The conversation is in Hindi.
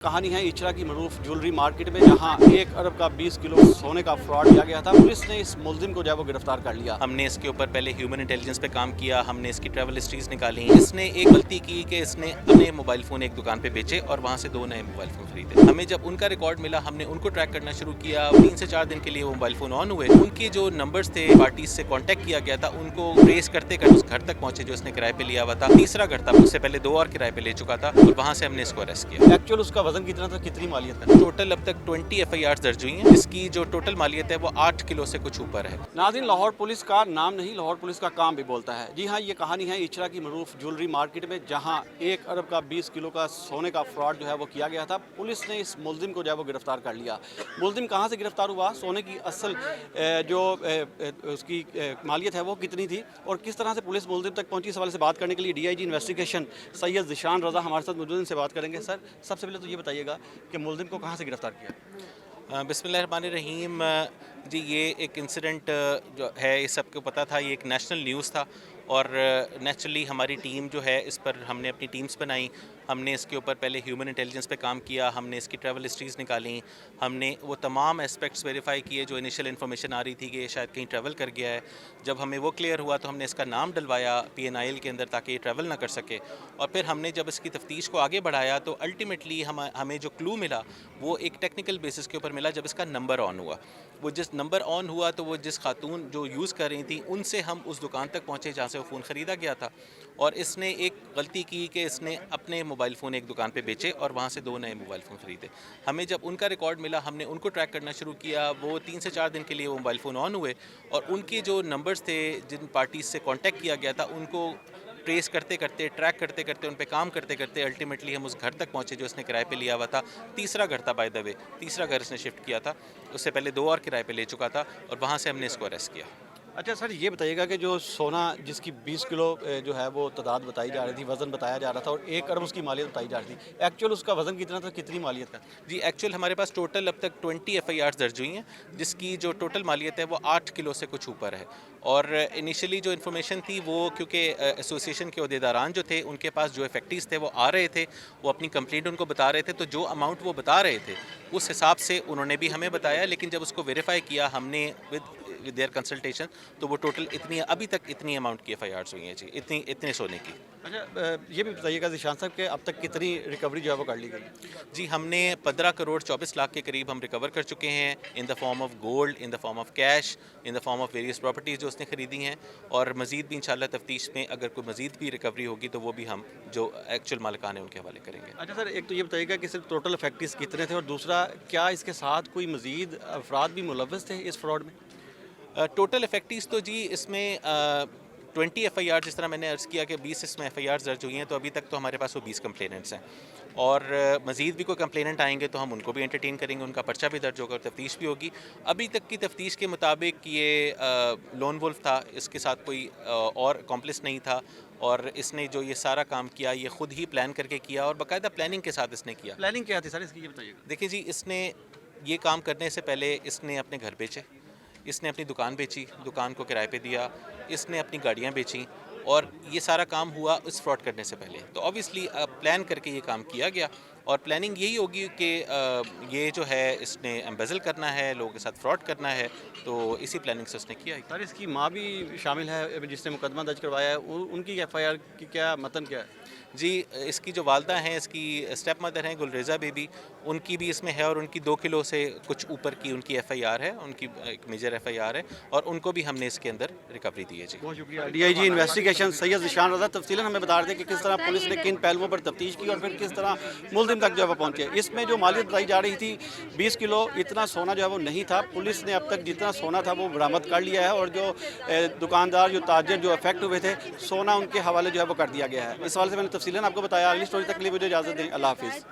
कहानी है इचरा की मरूफ ज्वेलरी मार्केट में, जहां 1 अरब का 20 किलो सोने का फ्रॉड किया गया था। पुलिस ने इस मुलजिम को जो है वो गिरफ्तार कर लिया। हमने इसके ऊपर पहले ह्यूमन इंटेलिजेंस पे काम किया, हमने इसकी ट्रैवल हिस्ट्रीज निकाली। इसने एक गलती की कि इसने अपने मोबाइल फ़ोन एक दुकान पे बेचे और वहाँ से 2 नए मोबाइल फ़ोन खरीदे। हमें जब उनका रिकॉर्ड मिला, हमने उनको ट्रैक करना शुरू किया। 3 से 4 दिन के लिए वो मोबाइल फ़ोन ऑन हुए। उनके जो नंबर्स थे, पार्टीज से कॉन्टैक्ट किया गया था, उनको ट्रेस करते करते उस घर तक पहुँचे जो इसने किराए पे लिया हुआ था। तीसरा घर था, उससे पहले 2 और किराए पे ले चुका था और वहाँ से हमने इसको अरेस्ट किया। एक्चुअल उसका वजन कितना था, कितनी मालियत का? टोटल अब तक 20 FIR दर्ज हुई हैं। इसकी जो टोटल मालियत है वो 8 किलो से कुछ ऊपर है। नाज़रीन, लाहौर पुलिस का नाम नहीं, लाहौर पुलिस का काम भी बोलता है। जी हाँ, ये कहानी है इचरा की मरूफ ज्वेलरी मार्केट में, जहां 1 अरब का 20 किलो का सोने का फ्रॉड जो है वो किया गया था। पुलिस ने इस मुलजिम को जो है वो गिरफ्तार कर लिया। मुलजिम कहाँ से गिरफ्तार हुआ, सोने की असल उसकी मालियत है वो कितनी थी और किस तरह से पुलिस मुलजिम तक पहुंची, इस हवाले से बात करने के लिए DIG इन्वेस्टिगेशन सैयद ज़िशान रज़ा हमारे साथ मौजूद, इनसे बात करेंगे। सर, सबसे पहले तो ये बताइएगा कि मुलजिम को कहाँ से गिरफ्तार किया? बिस्मिल्लाहिर्रहमानिर्रहीम। जी, ये एक इंसिडेंट जो है, ये सबको पता था, ये एक नेशनल न्यूज़ था और नेचुरली हमारी टीम जो है, इस पर हमने अपनी टीम्स बनाई। हमने इसके ऊपर पहले ह्यूमन इंटेलिजेंस पे काम किया, हमने इसकी ट्रैवल हिस्ट्रीज़ निकाली, हमने वो तमाम एस्पेक्ट्स वेरीफाई किए जो इनिशियल इन्फॉर्मेशन आ रही थी कि ये शायद कहीं ट्रैवल कर गया है। जब हमें वो क्लियर हुआ तो हमने इसका नाम डलवाया PNIL के अंदर ताकि ये ट्रैवल ना कर सके। और फिर हमने जब इसकी तफ्तीश को आगे बढ़ाया तो अल्टीमेटली हमें जो क्लू मिला वो एक टेक्निकल बेसिस के ऊपर मिला। जब इसका नंबर ऑन हुआ, वो जिस नंबर ऑन हुआ तो वो जिस खातून जो यूज़ कर रही थी उनसे हम उस दुकान तक पहुँचे जहाँ से वो फ़ोन ख़रीदा गया था। और इसने एक गलती की कि इसने अपने मोबाइल फ़ोन एक दुकान पे बेचे और वहाँ से 2 नए मोबाइल फ़ोन ख़रीदे। हमें जब उनका रिकॉर्ड मिला, हमने उनको ट्रैक करना शुरू किया। वो 3 से 4 दिन के लिए वो मोबाइल फ़ोन ऑन हुए और उनके जो नंबर्स थे, जिन पार्टीज़ से कॉन्टैक्ट किया गया था, उनको ट्रेस करते करते, ट्रैक करते करते, उन पे काम करते करते अल्टीमेटली हम उस घर तक पहुँचे जो इसने किराए पे लिया हुआ था। तीसरा घर था, बाय द वे, तीसरा घर इसने शिफ्ट किया था। उससे पहले 2 और किराए पे ले चुका था और वहाँ से हमने इसको अरेस्ट किया। अच्छा सर, ये बताइएगा कि जो सोना जिसकी 20 किलो जो है वो तादाद बताई जा रही थी, वज़न बताया जा रहा था और 1 अरब उसकी मालियत बताई जा रही थी, एक्चुअल उसका वज़न कितना था, कितनी मालियत का? जी, एक्चुअल हमारे पास टोटल अब तक 20 FIR दर्ज हुई हैं, जिसकी जो टोटल मालियत है वो 8 किलो से कुछ ऊपर है। और इनिशियली जो इन्फॉर्मेशन थी वो, क्योंकि एसोसिएशन के अहदेदारान जो थे उनके पास जो इफेक्टिव्स थे वो आ रहे थे, वो अपनी कंप्लेंट उनको बता रहे थे, तो जो अमाउंट वो बता रहे थे उस हिसाब से उन्होंने भी हमें बताया। लेकिन जब उसको वेरीफाई किया हमने विद देयर कंसल्टेशन, तो वो टोटल इतनी, अभी तक इतनी अमाउंट की FIRs हुई हैं जी, इतने सोने की। अच्छा, ये भी बताइएगा ज़िशान साहब कि अब तक कितनी रिकवरी जो है वो कर ली गई? जी, हमने 15 करोड़ 24 लाख के करीब हम रिकवर कर चुके हैं, in the form of gold, in the form of cash, in the form of various properties जो उसने ख़रीदी हैं। और मज़ीद भी इंशाल्लाह तफ्तीश में अगर कोई मज़ीद भी रिकवरी होगी तो वो भी हम जो एक्चुअल मालिकान है उनके हवाले करेंगे। अच्छा सर, एक तो ये बताइएगा कि सिर्फ टोटल इफेक्टिव्स कितने थे और दूसरा, क्या इसके साथ कोई मज़ीद अफराद भी मुलव्वस थे इस फ्रॉड में? टोटल इफेक्टिव्स तो जी इसमें 20 FIR, जिस तरह मैंने अर्ज़ किया कि 20 इसमें FIR दर्ज हुई हैं, तो अभी तक तो हमारे पास वो 20 कंप्लेनेंट्स हैं। और मज़ीद भी कोई कंप्लेनेंट आएंगे तो हम उनको भी एंटरटेन करेंगे, उनका पर्चा भी दर्ज होगा और तफ्तीश भी होगी। अभी तक की तफ्तीश के मुताबिक ये लोन वुल्फ था, इसके साथ कोई और कॉम्प्लिस नहीं था और इसने जो ये सारा काम किया ये ख़ुद ही प्लान करके किया और बाकायदा प्लानिंग के साथ इसने किया। प्लानिंग क्या थी सर इसकी, ये बताइएगा। देखिए जी, इसने ये काम करने से पहले इसने अपने घर बेचे, इसने अपनी दुकान बेची, दुकान को किराए पे दिया, इसने अपनी गाड़ियाँ बेचीं और ये सारा काम हुआ इस फ्रॉड करने से पहले। तो ऑब्वियसली प्लान करके ये काम किया गया और प्लानिंग यही होगी कि ये जो है इसने एम्बेज़ल करना है, लोगों के साथ फ्रॉड करना है, तो इसी प्लानिंग से उसने किया। सर, इसकी माँ भी शामिल है जिसने मुकदमा दर्ज करवाया है, उनकी FIR की क्या मतन क्या है? जी, इसकी जो वालदा हैं, इसकी स्टेप मदर हैं गुलरेज़ा बेबी, उनकी भी इसमें है और उनकी 2 किलो से कुछ ऊपर की उनकी FIR है, उनकी एक मेजर FIR है और उनको भी हमने इसके अंदर रिकवरी दी है जी। बहुत शुक्रिया। DIG इन्वेस्टिगेशन सैयद ज़िशान रज़ा तफसीलन हमें बता रहे थे कि किस तरह पुलिस ने किन पहलुओं पर तफ्तीश की और फिर किस तरह मुलजिम तक जो है वो पहुँचे। इसमें जो मालियत बताई जा रही थी 20 किलो, इतना सोना जो है वो नहीं था। पुलिस ने अब तक जितना सोना था वो बरामद कर लिया है और जो दुकानदार, जो ताजर जो अफेक्ट हुए थे, सोना उनके हवाले जो है वो कर दिया गया है। इस हवाले से मैंने तफसीलन आपको बताया। अगली स्टोरी तक के लिए मुझे इजाज़त दें। अल्लाह हाफिज़।